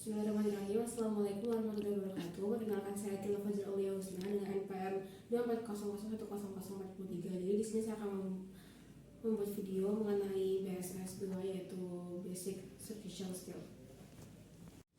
Bismillahirrahmanirrahim. Assalamualaikum warahmatullahi wabarakatuh. Perkenalkan, saya Tila Fajr Aulia Husna dengan NPM 240010443. Jadi di sini saya akan membuat video mengenai BSS 2, yaitu Basic Sufficient Skill.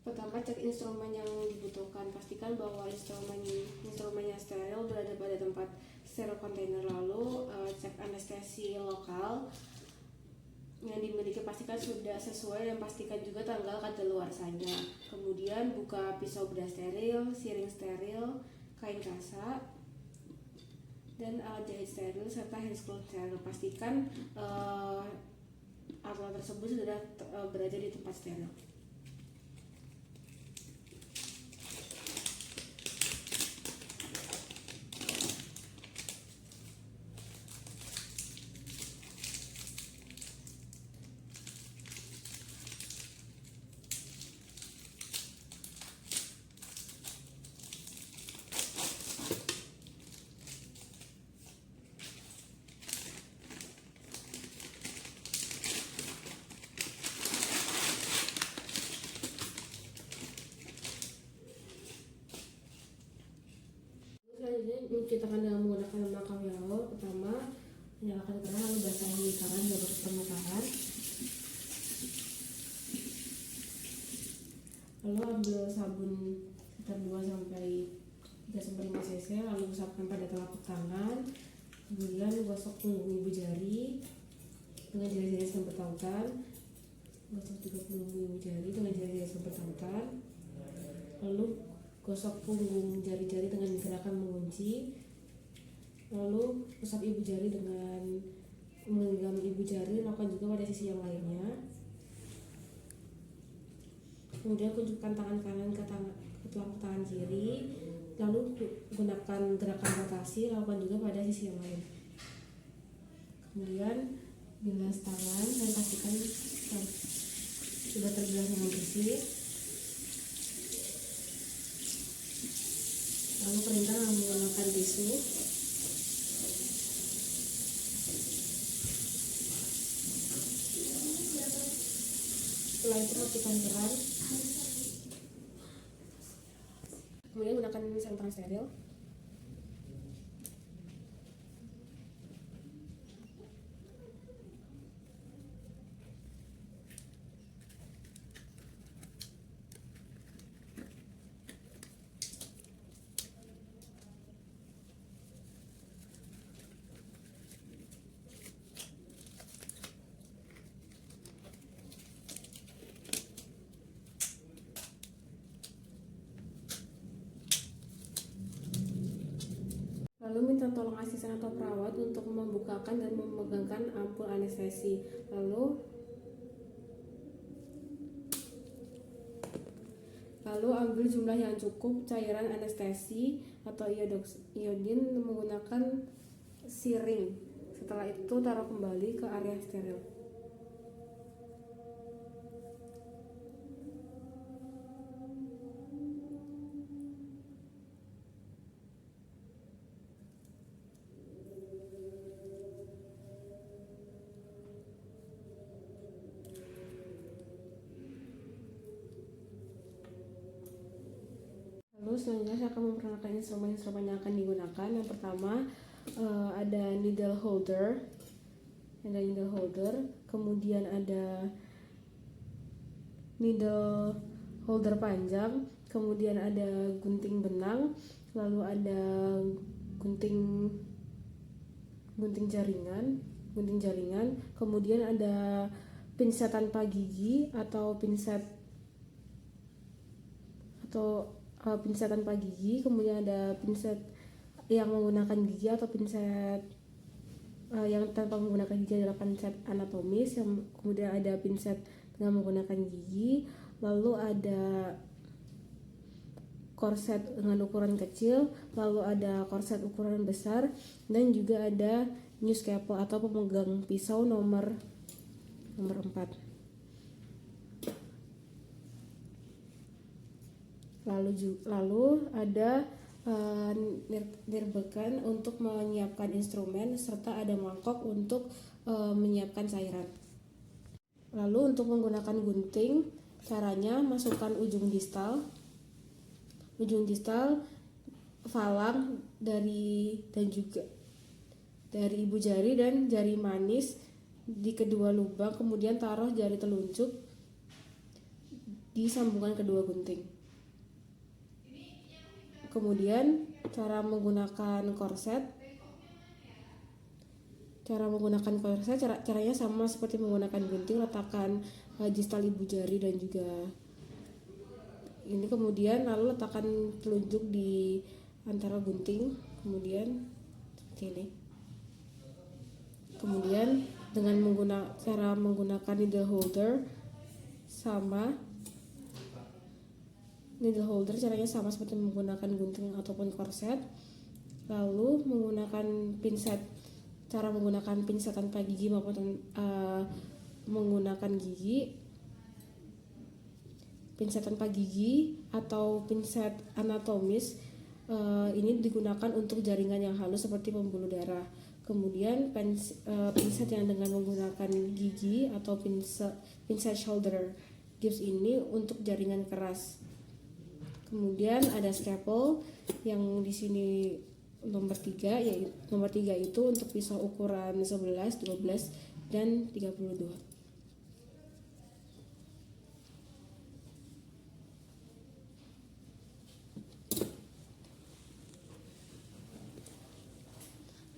Pertama, cek instrumen yang dibutuhkan. Pastikan bahwa instrumennya steril, berada pada tempat steril kontainer. Lalu cek anestesi lokal yang dimiliki, pastikan sudah sesuai dan pastikan juga tanggal kadaluarsanya. Kemudian buka pisau bedah steril, siring steril, kain kasa, dan alat jahit steril serta hand screw steril. Pastikan alat tersebut sudah berada di tempat steril. Selanjutnya mencuci tangan dengan menggunakan lemak Yao. Pertama, nyalakan keran lalu basahi tangan hingga berus permukaan. Lalu ambil sabun sekitar 2-3-5 cc, lalu usapkan pada telapak tangan. Kemudian gosok punggung ibu jari dengan jari-jari yang bertautan. Gosok juga punggung ibu jari dengan jari-jari yang bertautan. Lalu gosok punggung jari-jari dengan gerakan mengunci. Lalu usap ibu jari dengan menggenggam ibu jari, lakukan juga pada sisi yang lainnya. Kemudian kunjukkan tangan kanan ke telapak tangan kiri, lalu gunakan gerakan rotasi, lakukan juga pada sisi yang lain. Kemudian bilas tangan dan pastikan sudah terbilas dengan bersih. Lalu keringkan menggunakan tisu. Setelah itu matikan keran. Kemudian gunakan sarung tangan steril. Lalu minta tolong asisten atau perawat untuk membukakan dan memegangkan ampul anestesi. Lalu ambil jumlah yang cukup cairan anestesi atau iodin menggunakan siring. Setelah itu taruh kembali ke area steril. Lalu selanjutnya saya akan memperkenalkan instrumen-instrumen yang akan digunakan. Yang pertama ada needle holder, kemudian ada needle holder panjang, kemudian ada gunting benang, lalu ada gunting jaringan, kemudian ada pinset tanpa gigi atau pinset tanpa gigi, kemudian ada pinset yang menggunakan gigi atau pinset yang tanpa menggunakan gigi adalah pinset anatomis, kemudian ada pinset dengan menggunakan gigi, lalu ada korset dengan ukuran kecil, lalu ada korset ukuran besar, dan juga ada new scalpel atau pemegang pisau nomor 4. Lalu ada nirbekan untuk menyiapkan instrumen, serta ada mangkok untuk menyiapkan cairan. Lalu untuk menggunakan gunting, Caranya masukkan ujung distal falang dan juga dari ibu jari dan jari manis di kedua lubang, kemudian taruh jari telunjuk di sambungan kedua gunting. Kemudian caranya caranya sama seperti menggunakan gunting. Letakkan distal ibu jari dan juga ini, kemudian lalu letakkan telunjuk di antara gunting, kemudian seperti ini. Kemudian dengan menggunakan needle holder caranya sama seperti menggunakan gunting ataupun korset. Lalu menggunakan pinset, cara menggunakan pinset tanpa gigi maupun menggunakan gigi. Pinset tanpa gigi atau pinset anatomis ini digunakan untuk jaringan yang halus seperti pembuluh darah. Kemudian pinset yang dengan menggunakan gigi atau pinset shoulder gives ini untuk jaringan keras. Kemudian ada scalpel yang di sini nomor 3, yaitu nomor 3 itu untuk pisau ukuran 11, 12 dan 32.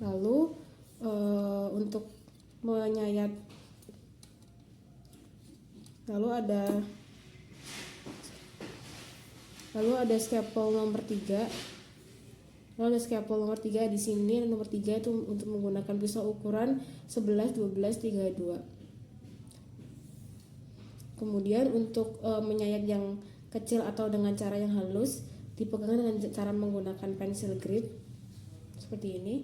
Lalu untuk menyayat, lalu ada scalpel nomor 3. Lalu ada scalpel nomor 3 di sini. Nomor 3 itu untuk menggunakan pisau ukuran 11, 12, 32. Kemudian untuk menyayat yang kecil atau dengan cara yang halus dipegang dengan cara menggunakan pencil grip seperti ini.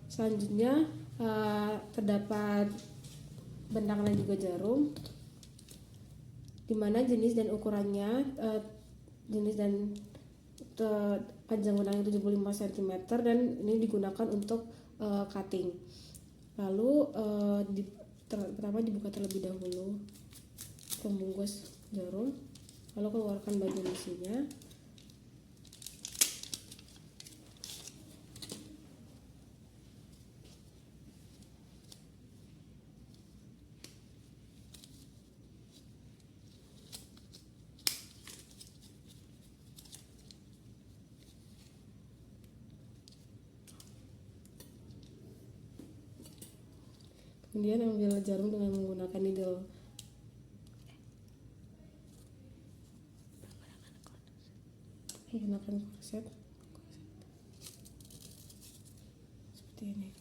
Selanjutnya terdapat benang dan juga jarum, di mana jenis dan ukurannya panjang benangnya 75 cm dan ini digunakan untuk cutting. Lalu pertama dibuka terlebih dahulu pembungkus jarum, lalu keluarkan bagian isinya. Kemudian ambil jarum dengan menggunakan needle. Menggunakan korset seperti ini.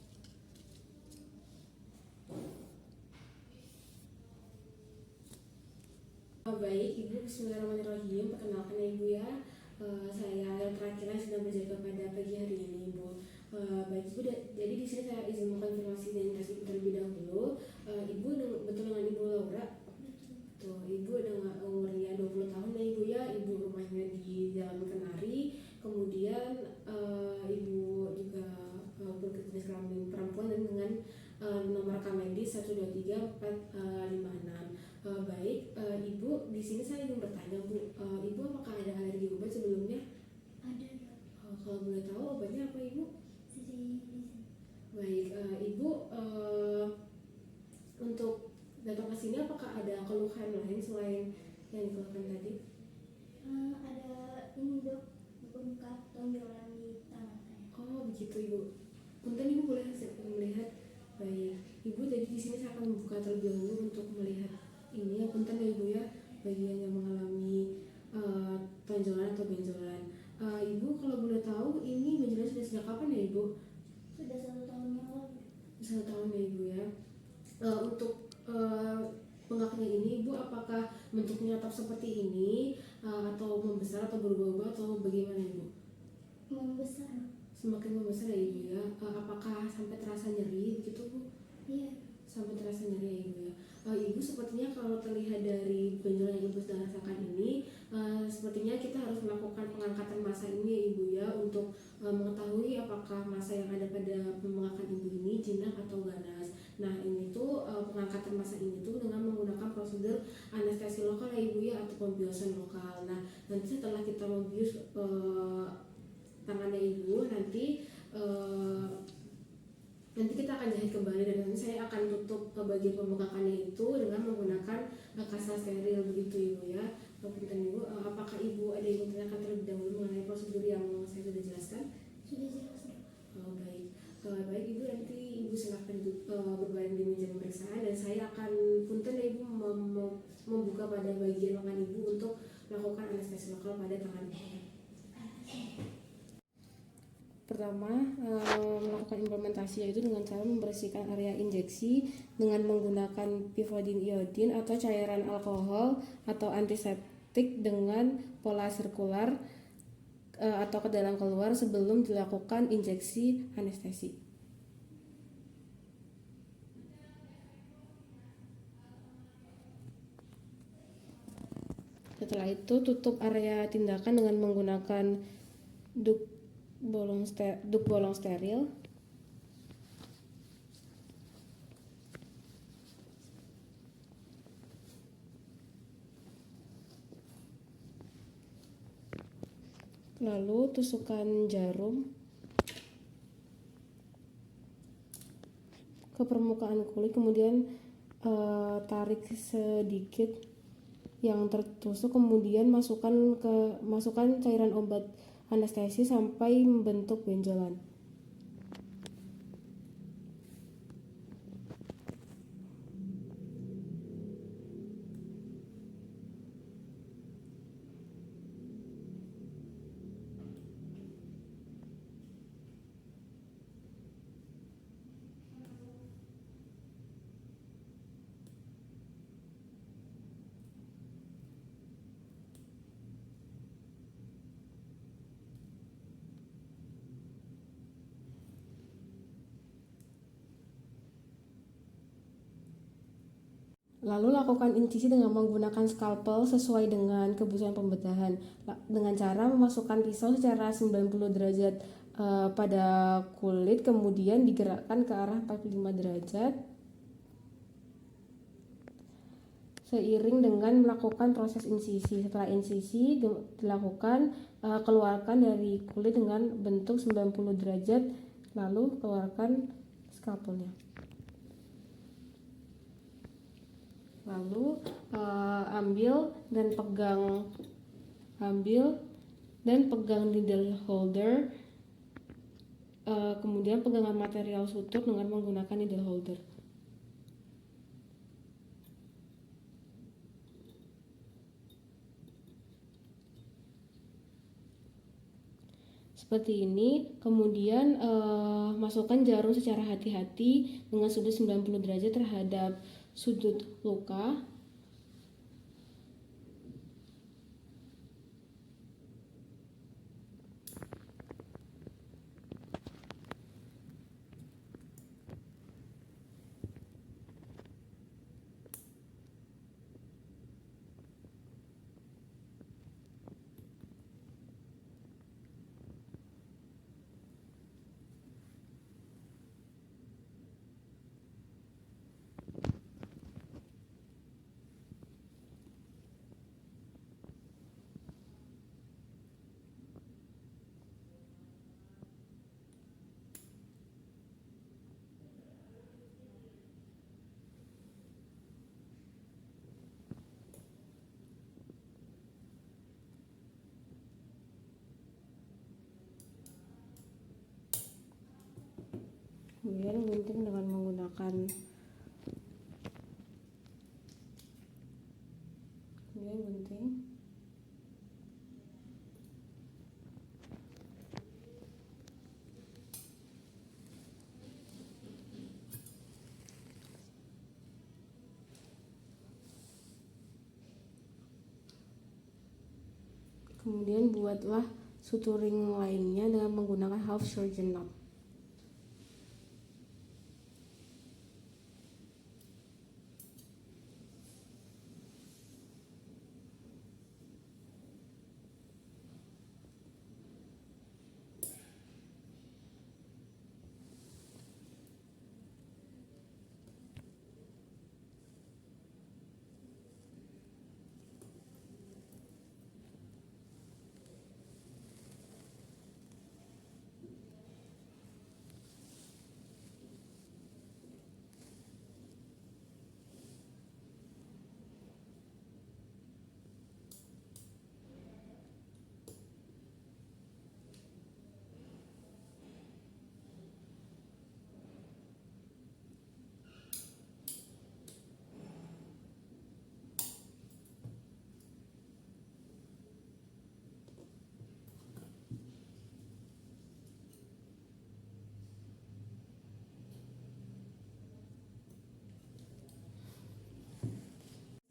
Baik Ibu, bismillahirrahmanirrahim. Perkenalkan ya Ibu ya, saya yang terakhir yang sedang berjaga pada pagi hari ini Ibu. Baik Ibu, jadi di sini saya izin mengkonfirmasi identitas Ibu terlebih dahulu. Ibu betul dengan Ibu Laura? Betul. Ibu dengan umurnya 20 tahun ya Ibu ya. Ibu rumahnya di Jalan Kenari. Kemudian Ibu juga berjenis kelamin perempuan dan dengan nomor rekam medis 123456. Baik, Ibu, di sini saya ingin bertanya Bu, Ibu apakah ada alergi obat sebelumnya? Ada. Kalau boleh tahu obatnya apa Ibu? Baik, Ibu untuk datang ke sini apakah ada keluhan lain selain yang dikeluhkan tadi? Ada ini Dok, bengkak tonjolan di tangan saya. Oh begitu Ibu. Punten Ibu boleh melihat. Baik, Ibu, jadi di sini saya akan membuka terlebih dahulu untuk melihat ini ya. Punten ya Ibu ya, bagian yang mengalami tonjolan atau benjolan. Ibu kalau boleh tahu ini benjolan sudah sejak kapan ya Ibu? Sudah 1 tahun yang lalu. 1 tahun ya Ibu ya. Untuk bengkaknya ini Ibu apakah bentuknya tetap seperti ini atau membesar atau berubah-ubah atau bagaimana Ibu? Membesar. Semakin membesar ya Ibu ya. Apakah sampai terasa nyeri begitu Bu? Iya. Sampai terasa nyeri ya Ibu ya. Ibu sepertinya kalau terlihat dari benjolan yang Ibu sedang rasakan ini, sepertinya kita harus melakukan pengangkatan massa ini ya Ibu ya, untuk mengetahui apakah massa yang ada pada pembengkakan Ibu ini jinak atau ganas. Nah ini tuh pengangkatan masa ini tuh dengan menggunakan prosedur anestesi lokal ya ibu ya, atau pembiusan lokal. Nah nanti setelah kita membius tangannya ibu, nanti kita akan jahit kembali, dan nanti saya akan tutup ke bagian pembengkakannya itu dengan menggunakan kasa steril begitu ibu ya. Punten ibu, apakah ibu ada yang ditanyakan terlebih dahulu mengenai prosedur yang saya sudah jelaskan? Sudah jelas dok. Baik. Baik ibu, nanti ibu silakan berbaring di meja pemeriksaan, dan saya akan punten ya ibu membuka pada bagian lengan ibu untuk melakukan anestesi lokal pada tangan ibu. Pertama, melakukan implementasi yaitu dengan cara membersihkan area injeksi dengan menggunakan pivotidin iodin atau cairan alkohol atau antiseptik dengan pola sirkular atau ke dalam keluar sebelum dilakukan injeksi anestesi. Setelah itu tutup area tindakan dengan menggunakan duk bolong steril. Lalu tusukkan jarum ke permukaan kulit, kemudian tarik sedikit yang tertusuk, kemudian masukkan cairan obat anestesi sampai membentuk benjolan. Lalu lakukan incisi dengan menggunakan skalpel sesuai dengan kebutuhan pembedahan dengan cara memasukkan pisau secara 90 derajat pada kulit, kemudian digerakkan ke arah 45 derajat seiring dengan melakukan proses insisi. Setelah insisi dilakukan, keluarkan dari kulit dengan bentuk 90 derajat, lalu keluarkan skalpelnya. Lalu ambil dan pegang needle holder, kemudian pegangan material sutur dengan menggunakan needle holder. Seperti ini, kemudian masukkan jarum secara hati-hati dengan sudut 90 derajat terhadap sudut luka. Kemudian gunting dengan menggunakan kemudian buatlah suturing lainnya dengan menggunakan half surgeon knot.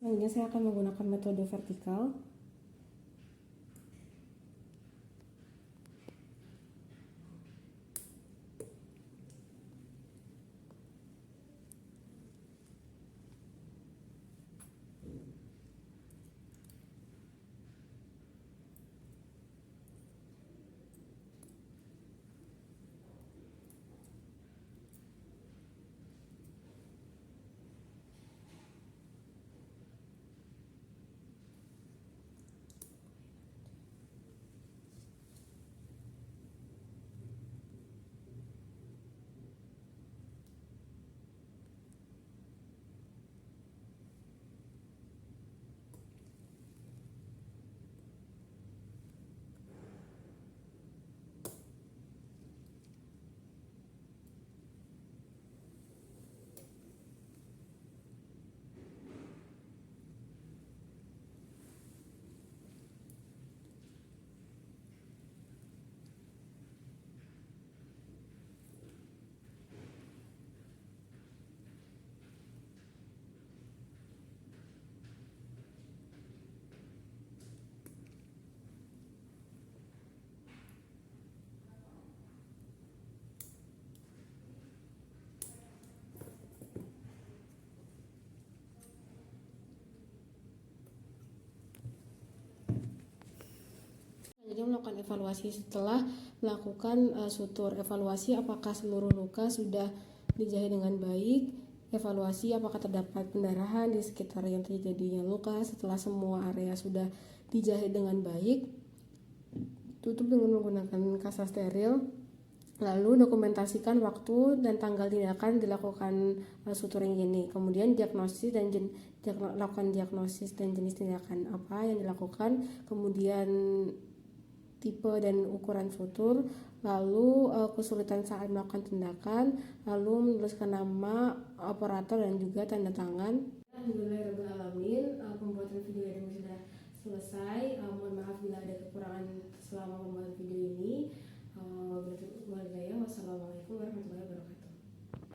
Selanjutnya saya akan menggunakan metode vertikal. Jadi melakukan evaluasi setelah melakukan sutur. Evaluasi apakah seluruh luka sudah dijahit dengan baik. Evaluasi apakah terdapat pendarahan di sekitar yang terjadinya luka. Setelah semua area sudah dijahit dengan baik, tutup dengan menggunakan kasa steril. Lalu dokumentasikan waktu dan tanggal tindakan dilakukan suturing ini. Kemudian lakukan diagnosis dan jenis tindakan apa yang dilakukan. Kemudian tipe dan ukuran sutur, lalu kesulitan saat melakukan tindakan, lalu menuliskan nama operator dan juga tanda tangan. Alhamdulillahirrahmanirrahim, pembuatan video ini sudah selesai. Mohon maaf bila ada kekurangan selama pembuatan video